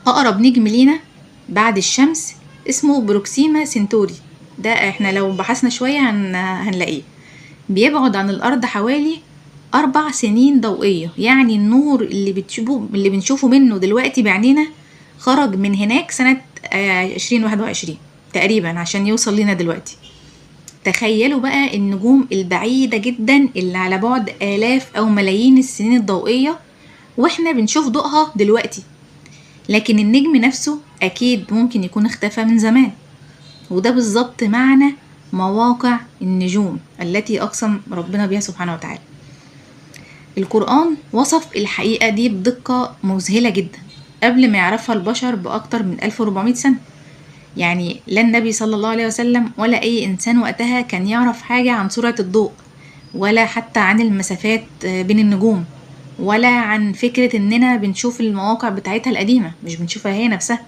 أقرب نجم لينا بعد الشمس اسمه بروكسيما سنتوري. ده احنا لو بحثنا شوية هنلاقيه. بيبعد عن الأرض حوالي 4 سنين ضوئية، يعني النور اللي بنشوفه منه دلوقتي بعينينا خرج من هناك سنة 2021 تقريبا عشان يوصل لنا دلوقتي. تخيلوا بقى النجوم البعيدة جدا اللي على بعد آلاف أو ملايين السنين الضوئية واحنا بنشوف ضوءها دلوقتي، لكن النجم نفسه أكيد ممكن يكون اختفى من زمان. وده بالظبط معنى مواقع النجوم التي أقسم ربنا بها سبحانه وتعالى. القرآن وصف الحقيقة دي بدقة مذهلة جدا قبل ما يعرفها البشر بأكتر من 1400 سنة. يعني لا النبي صلى الله عليه وسلم ولا أي إنسان وقتها كان يعرف حاجة عن سرعة الضوء، ولا حتى عن المسافات بين النجوم، ولا عن فكرة إننا بنشوف المواقع بتاعتها القديمة، مش بنشوفها هي نفسها.